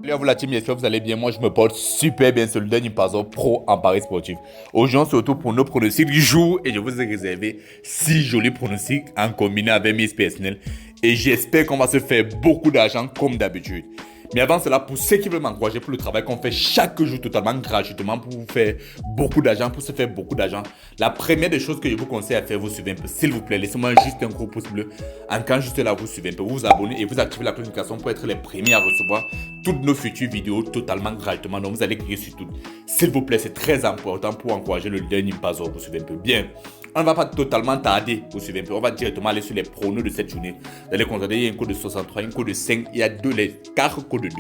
Salut à vous la team, j'espère que vous allez bien. Moi, je me porte super bien. C'est le dernier Paso Pro en Paris sportif. Aujourd'hui, on se retrouve pour nos pronostics du jour et je vous ai réservé 6 jolis pronostics en combiné avec mes personnels. Et j'espère qu'on va se faire beaucoup d'argent comme d'habitude. Mais avant cela, pour ceux qui veulent m'encourager pour le travail qu'on fait chaque jour totalement gratuitement pour vous faire beaucoup d'argent, pour se faire beaucoup d'argent, la première des choses que je vous conseille à faire, vous suivez un peu. S'il vous plaît, laissez-moi juste un gros pouce bleu. En quand juste là, vous suivez un peu, vous vous abonnez et vous activez la notification pour être les premiers à recevoir toutes nos futures vidéos totalement gratuitement. Donc vous allez cliquer sur toutes. S'il vous plaît, c'est très important pour encourager le dernier Paso. Vous suivez un peu bien. On ne va pas totalement tarder, vous suivez un peu. On va directement aller sur les pronos de cette journée. Vous allez constater il y a un code de 63, un code de 5, il y a les 4 codes de 2.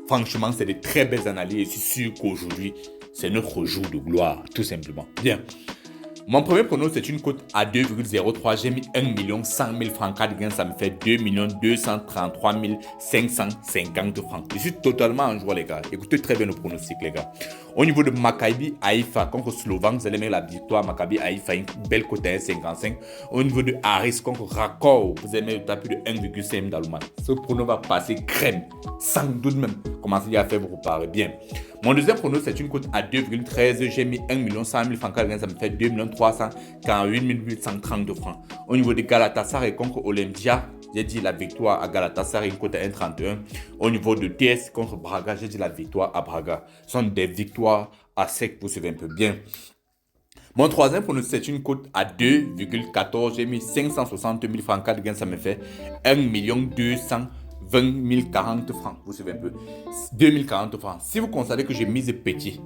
Franchement, c'est de très belles analyses et je suis sûr qu'aujourd'hui, c'est notre jour de gloire, tout simplement. Bien. Mon premier prono, c'est une cote à 2,03. J'ai mis 1 100 000 francs. 4 gains, ça me fait 2 233 550 francs. Je suis totalement en joie, les gars. Écoutez très bien le pronostic, les gars. Au niveau de Maccabi Haïfa contre Slovan, vous allez mettre la victoire. Maccabi Haïfa, une belle cote à 1,55. Au niveau de Aris contre Rakov, vous allez mettre le tapis de 1,5 d'Allemagne. Ce prono va passer crème. Sans doute même. Commencez à faire vous reparer bien. Mon deuxième prono, c'est une cote à 2,13. J'ai mis 1 100 000 francs. Ça me fait 2 348 830 francs. Au niveau de Galatasaray contre Olympia, j'ai dit la victoire à Galatasaray, une cote à 1,31. Au niveau de TS contre Braga, j'ai dit la victoire à Braga. Ce sont des victoires à sec, vous suivez un peu bien. Mon troisième prono, c'est une cote à 2,14. J'ai mis 560 000 francs. 4 gains, ça me fait 1 220 040 francs. Vous suivez un peu. 2040 francs. Si vous constatez que j'ai mis petit,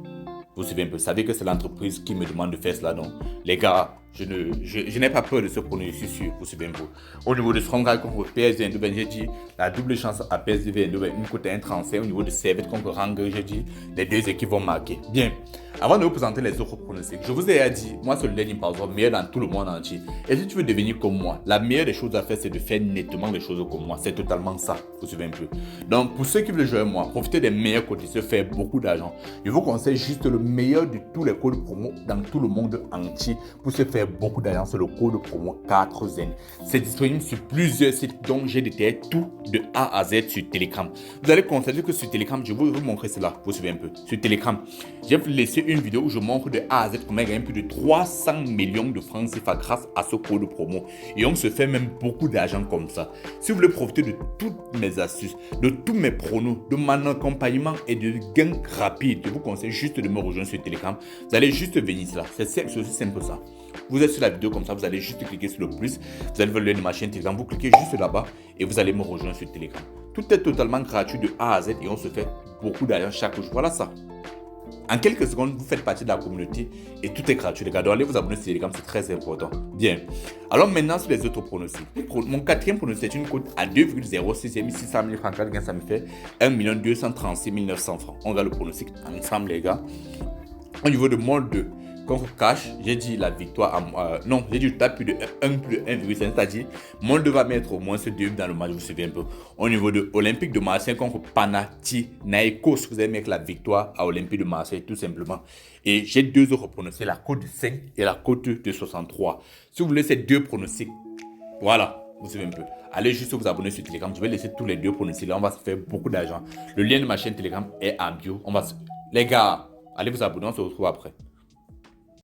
vous suivez un peu. Vous savez que c'est l'entreprise qui me demande de faire cela. Donc, les gars, je n'ai pas peur de ce prono, je suis sûr. Vous suivez un peu. Au niveau de Stronghold contre PSG Eindhoven, j'ai dit la double chance à PSG Eindhoven, une cote à 1,35. Au niveau de Servette contre Rangers, j'ai dit les deux équipes vont marquer. Bien. Avant de vous présenter les autres pronostics, je vous ai dit, moi c'est le dernier Paso, meilleur dans tout le monde entier. Et si tu veux devenir comme moi, la meilleure des choses à faire, c'est de faire nettement les choses comme moi. C'est totalement ça, vous suivez un peu. Donc pour ceux qui veulent jouer avec moi, profitez des meilleurs codes, se faire beaucoup d'argent. Je vous conseille juste le meilleur de tous les codes promo dans tout le monde entier pour se faire beaucoup d'argent. C'est le code promo 4Zen. C'est disponible sur plusieurs sites dont j'ai détaillé tout de A à Z sur Telegram. Vous allez constater que sur Telegram, je vais vous montrer cela, vous suivez un peu. Sur Telegram, j'ai laissé une vidéo où je montre de A à Z comment gagner plus de 300 millions de francs CFA grâce à ce code promo. Et on se fait même beaucoup d'argent comme ça. Si vous voulez profiter de toutes mes astuces, de tous mes pronos, de mon accompagnement et de gains rapides, je vous conseille juste de me rejoindre sur Telegram. Vous allez juste venir là. C'est aussi simple ça. Vous êtes sur la vidéo comme ça, vous allez juste cliquer sur le plus. Vous allez voir ma chaîne Telegram, vous cliquez juste là-bas et vous allez me rejoindre sur Telegram. Tout est totalement gratuit de A à Z et on se fait beaucoup d'argent chaque jour. Voilà ça. En quelques secondes, vous faites partie de la communauté et tout est gratuit. Les gars, donc allez vous abonner sur Telegram, c'est très important. Bien. Alors maintenant, sur les autres pronostics. Mon quatrième pronostic, c'est une cote à 2,06. J'ai mis 600 000 francs. Ça me fait 1 236 900 francs. On va le pronostic ensemble, les gars. Au niveau de Mol 2, contre Cash, j'ai dit la victoire non, j'ai dit le tapis de 1 plus 1,5, c'est-à-dire Molde va mettre au moins ce 2 dans le match, vous suivez un peu. Au niveau de Olympique de Marseille contre Panathinaikos, vous allez mettre la victoire à Olympique de Marseille, tout simplement. Et j'ai deux autres pronostics, la cote de 5 et la cote de 63. Si vous voulez ces deux pronostics, voilà, vous suivez un peu. Allez juste vous abonner sur Telegram, je vais laisser tous les deux pronostics là, on va se faire beaucoup d'argent. Le lien de ma chaîne Telegram est en bio. Les gars, allez vous abonner, on se retrouve après.